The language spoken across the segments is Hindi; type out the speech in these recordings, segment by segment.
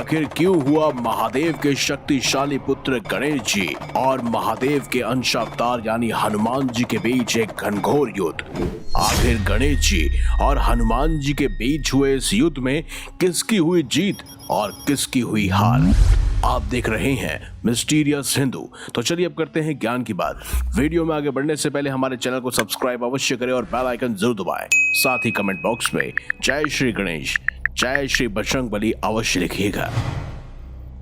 आखिर क्यों हुआ महादेव के शक्तिशाली पुत्र गणेश जी और महादेव के अंश अवतार यानी हनुमान जी के बीच एक घनघोर युद्ध। आखिर गणेश जी और हनुमान जी के बीच हुए इस युद्ध में किसकी हुई जीत और किसकी हुई हार। आप देख रहे हैं मिस्टीरियस हिंदू। तो चलिए अब करते हैं ज्ञान की बात। वीडियो में आगे बढ़ने से पहले हमारे चैनल को सब्सक्राइब अवश्य करें और बेल आइकन जरूर दबाएं। साथ ही कमेंट बॉक्स में जय श्री गणेश, जय श्री बजरंगबली अवश्य लिखिएगा।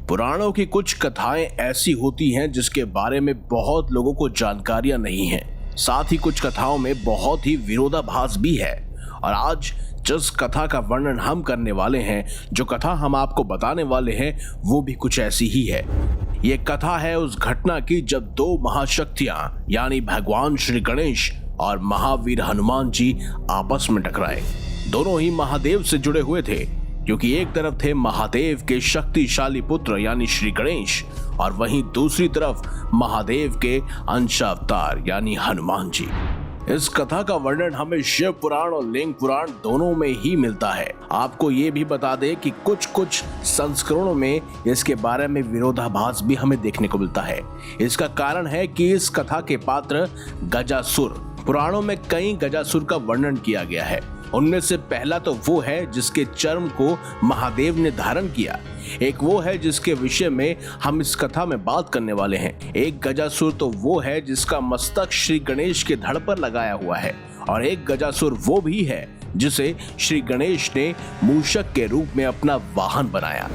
पुराणों की कुछ कथाएं ऐसी होती हैं जिसके बारे में बहुत लोगों को जानकारियां नहीं है। साथ ही कुछ कथाओं में बहुत ही विरोधाभास भी है। और आज जिस कथा का वर्णन हम करने वाले हैं, जो कथा हम आपको बताने वाले हैं, वो भी कुछ ऐसी ही है। ये कथा है उस घटना की जब दो महाशक्तियां यानी भगवान श्री गणेश और महावीर हनुमान जी आपस में टकराए। दोनों ही महादेव से जुड़े हुए थे, क्योंकि एक तरफ थे महादेव के शक्तिशाली पुत्र यानी श्री गणेश और वहीं दूसरी तरफ महादेव के अंश अवतार यानी हनुमान जी। इस कथा का वर्णन हमें शिव पुराण और लिंग पुराण दोनों में ही मिलता है। आपको ये भी बता दें कि कुछ संस्करणों में इसके बारे में विरोधाभास भी हमें देखने को मिलता है। इसका कारण है कि इस कथा के पात्र गजासुर, पुराणों में कई गजासुर का वर्णन किया गया है। उनमें से पहला तो वो है जिसके चर्म को महादेव ने धारण किया, एक वो है जिसके विषय में हम इस कथा में बात करने वाले हैं। एक गजासुर तो वो है जिसका मस्तक श्री गणेश के धड़ पर लगाया हुआ है, और एक गजासुर वो भी है जिसे श्री गणेश ने मूषक के रूप में अपना वाहन बनाया।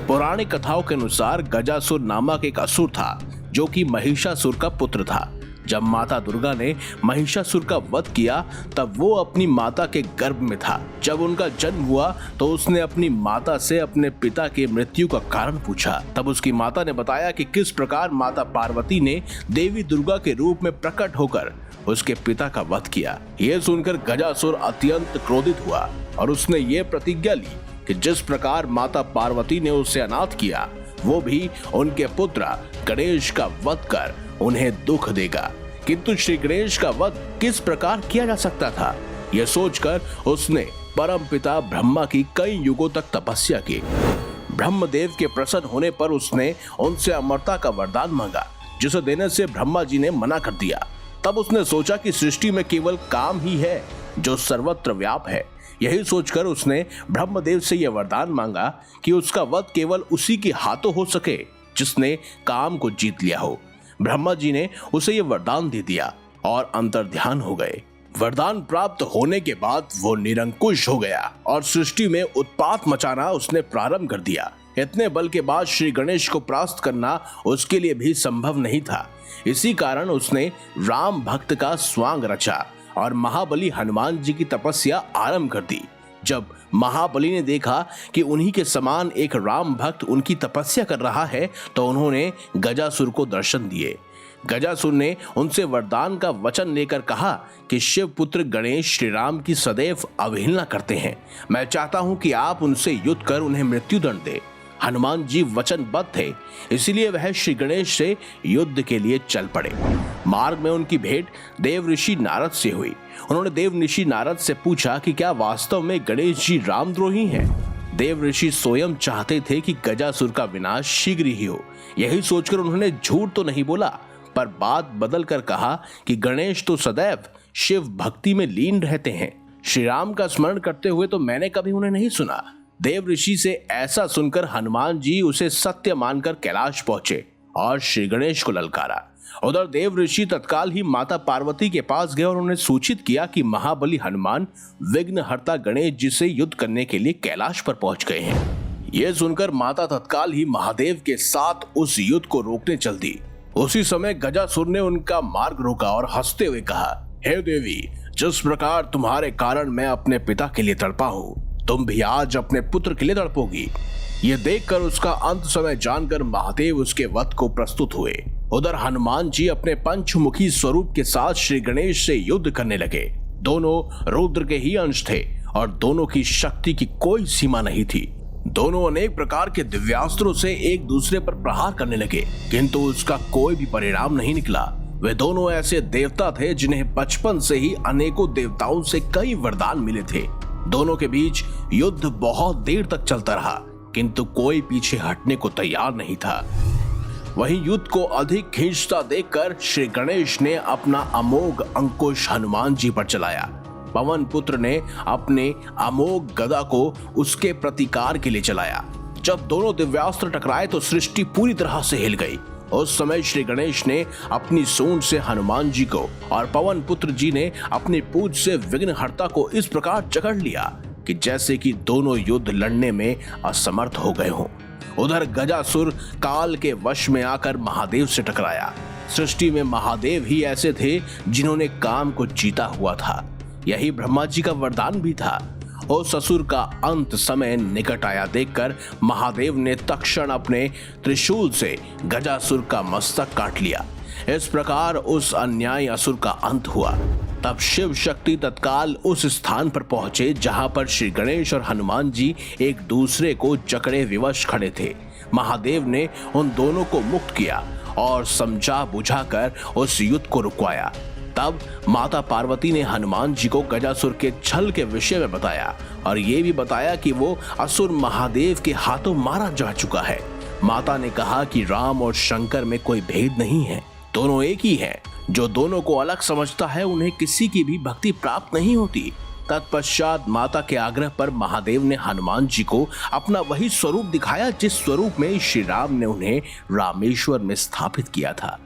पौराणिक कथाओं के अनुसार गजासुर नामक एक असुर था जो कि महिषासुर का पुत्र था। जब माता दुर्गा ने महिषासुर का वध किया तब वो अपनी माता के गर्भ में था। जब उनका जन्म हुआ तो उसने अपनी माता से अपने पिता के मृत्यु का कारण पूछा। तब उसकी माता ने बताया कि किस प्रकार माता पार्वती ने देवी दुर्गा के रूप में प्रकट होकर उसके पिता का वध किया। ये सुनकर गजासुर अत्यंत क्रोधित हुआ और उसने ये प्रतिज्ञा ली कि जिस प्रकार माता पार्वती ने उसे अनाथ किया, वो भी उनके पुत्र गणेश का वध कर उन्हें दुख देगा। किंतु श्री गणेश का वध किस प्रकार किया जा सकता था, यह सोचकर उसने परम पिता ब्रह्मा की कई युगों तक तपस्या की। ब्रह्मदेव के प्रसन्न होने पर उसने उनसे अमरता का वरदान मांगा, जिसे देने से ब्रह्मा जी ने मना कर दिया। तब उसने सोचा कि सृष्टि में केवल काम ही है जो सर्वत्र व्याप है। यही सोचकर उसने ब्रह्मदेव से यह वरदान मांगा कि उसका वध केवल उसी के हाथों हो सके जिसने काम को जीत लिया हो। ब्रह्मा जी ने उसे यह वरदान दे दिया और अंतर्ध्यान हो गए। वरदान प्राप्त होने के बाद वो निरंकुश हो गया और सृष्टि में उत्पात मचाना उसने प्रारंभ कर दिया। इतने बल के बाद श्री गणेश को परास्त करना उसके लिए भी संभव नहीं था। इसी कारण उसने राम भक्त का स्वांग रचा और महाबली हनुमान जी की तपस्या आरंभ कर दी। जब महाबली ने देखा कि उन्हीं के समान एक राम भक्त उनकी तपस्या कर रहा है, तो उन्होंने गजासुर को दर्शन दिए। गजासुर ने उनसे वरदान का वचन लेकर कहा कि शिव पुत्र गणेश श्री राम की सदैव अवहेलना करते हैं। मैं चाहता हूं कि आप उनसे युद्ध कर उन्हें मृत्युदंड दें। हनुमान जी वचनबद्ध थे, इसलिए वह श्री गणेश से युद्ध के लिए चल पड़े। मार्ग में उनकी भेंट देव ऋषि नारद से हुई। उन्होंने देव ऋषि नारद से पूछा कि क्या वास्तव में गणेश जी रामद्रोही हैं। देव ऋषि स्वयं चाहते थे कि गजासुर का विनाश शीघ्र ही हो। यही सोचकर उन्होंने झूठ तो नहीं बोला, पर बात बदल कर कहा कि गणेश तो सदैव शिव भक्ति में लीन रहते हैं। श्री राम का स्मरण करते हुए तो मैंने कभी उन्हें नहीं सुना। देव ऋषि से ऐसा सुनकर हनुमान जी उसे सत्य मानकर कैलाश पहुंचे और श्री गणेश को ललकारा। उधर देव ऋषि तत्काल ही माता पार्वती के पास गए और उन्हें सूचित किया कि महाबली हनुमान विघ्नहर्ता गणेश जी से युद्ध करने के लिए कैलाश पर पहुंच गए हैं। यह सुनकर माता तत्काल ही महादेव के साथ उस युद्ध को रोकने चल दी। उसी समय गजासुर ने उनका मार्ग रोका और हंसते हुए कहा, हे देवी, जिस प्रकार तुम्हारे कारण मैं अपने पिता के लिए तड़पा हूँ, तुम भी आज अपने पुत्र के लिए तड़पोगी। ये देखकर उसका अंत समय जानकर महादेव उसके वध को प्रस्तुत हुए। उधर हनुमान जी अपने पंचमुखी स्वरूप के साथ श्री गणेश से युद्ध करने लगे। दोनों रुद्र के ही अंश थे और दोनों की शक्ति की कोई सीमा नहीं थी। दोनों अनेक प्रकार के दिव्यास्त्रों से एक दूसरे पर प्रहार करने लगे, किंतु उसका कोई भी परिणाम नहीं निकला। वे दोनों ऐसे देवता थे जिन्हें बचपन से ही अनेकों देवताओं से कई वरदान मिले थे। दोनों के बीच युद्ध बहुत देर तक चलता रहा, किंतु कोई पीछे हटने को तैयार नहीं था। वहीं युद्ध को अधिक खींचता देखकर श्री गणेश ने अपना अमोघ अंकुश हनुमान जी पर चलाया। पवन पुत्र ने अपने अमोघ गदा को उसके प्रतिकार के लिए चलाया। जब दोनों दिव्यास्त्र टकराए तो सृष्टि पूरी तरह से हिल गई। उस समय श्री गणेश ने अपनी सूंड से हनुमान जी को और पवन पुत्र जी ने अपनी पूंछ से विघ्नहर्ता को इस प्रकार जकड़ लिया कि जैसे कि दोनों युद्ध लड़ने में असमर्थ हो गए हों। उधर गजासुर काल के वश में आकर महादेव से टकराया। सृष्टि में महादेव ही ऐसे थे जिन्होंने काम को जीता हुआ था। यही ब्रह्मा जी का वरदान भी था। उस असुर का अंत समय निकट आया देखकर महादेव ने तत्क्षण अपने त्रिशूल से गजासुर का मस्तक काट लिया। इस प्रकार उस अन्यायी असुर का अंत हुआ। तब शिव शक्ति तत्काल उस स्थान पर पहुंचे जहां पर श्री गणेश और हनुमान जी एक दूसरे को जकड़े विवश खड़े थे। महादेव ने उन दोनों को मुक्त किया और समझा बुझाकर उस युद्ध को रुकवाया। तब माता पार्वती ने हनुमान जी को गजासुर के छल के विषय में बताया और ये भी बताया कि वो असुर महादेव के हाथों मारा जा चुका है। माता ने कहा कि राम और शंकर में कोई भेद नहीं है, दोनों एक ही हैं। जो दोनों को अलग समझता है उन्हें किसी की भी भक्ति प्राप्त नहीं होती। तत्पश्चात माता के आग्रह पर महादेव ने हनुमान जी को अपना वही स्वरूप दिखाया जिस स्वरूप में श्री राम ने उन्हें रामेश्वर में स्थापित किया था।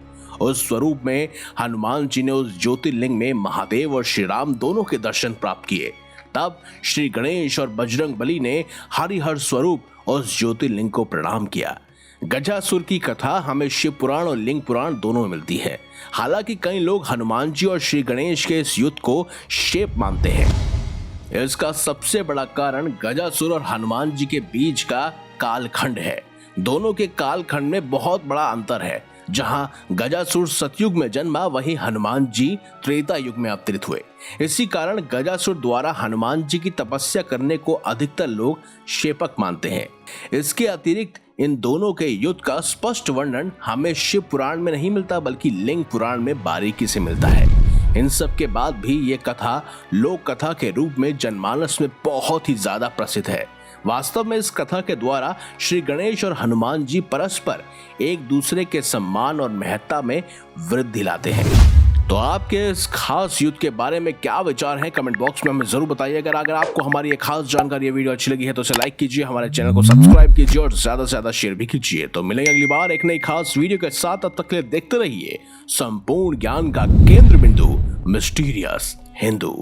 उस स्वरूप में हनुमान जी ने उस ज्योतिर्लिंग में महादेव और श्री राम दोनों के दर्शन प्राप्त किए। तब श्री गणेश और बजरंग बली ने हरिहर स्वरूप उस ज्योतिर्लिंग को प्रणाम किया। गजासुर की कथा हमें शिव पुराण और लिंग पुराण दोनों में मिलती है। हालांकि कई लोग हनुमान जी और श्री गणेश के इस युद्ध को शेप मानते हैं। इसका सबसे बड़ा कारण गजासुर और हनुमान जी के बीच का कालखंड है। दोनों के कालखंड में बहुत बड़ा अंतर है। जहां गजासुर सतयुग में जन्मा वहीं हनुमान जी त्रेता युग में अवतरित हुए। इसी कारण गजासुर द्वारा हनुमान जी की तपस्या करने को अधिकतर लोग शेपक मानते हैं। इसके अतिरिक्त इन दोनों के युद्ध का स्पष्ट वर्णन हमें शिव पुराण में नहीं मिलता बल्कि लिंग पुराण में बारीकी से मिलता है। इन सब के बाद भी ये कथा लोक कथा के रूप में जनमानस में बहुत ही ज्यादा प्रसिद्ध है। वास्तव में इस कथा के द्वारा श्री गणेश और हनुमान जी परस्पर एक दूसरे के सम्मान और महत्ता में वृद्धि लाते हैं। तो आपके इस खास युद्ध के बारे में क्या विचार हैं कमेंट बॉक्स में हमें जरूर बताइए। अगर आपको हमारी ये खास जानकारी ये वीडियो अच्छी लगी है तो उसे लाइक कीजिए, हमारे चैनल को सब्सक्राइब कीजिए और ज्यादा से ज्यादा शेयर भी कीजिए। तो मिलेंगे अगली बार एक नई खास वीडियो के साथ। तब तक के लिए देखते रहिए संपूर्ण ज्ञान का केंद्र बिंदु मिस्टीरियस हिंदू।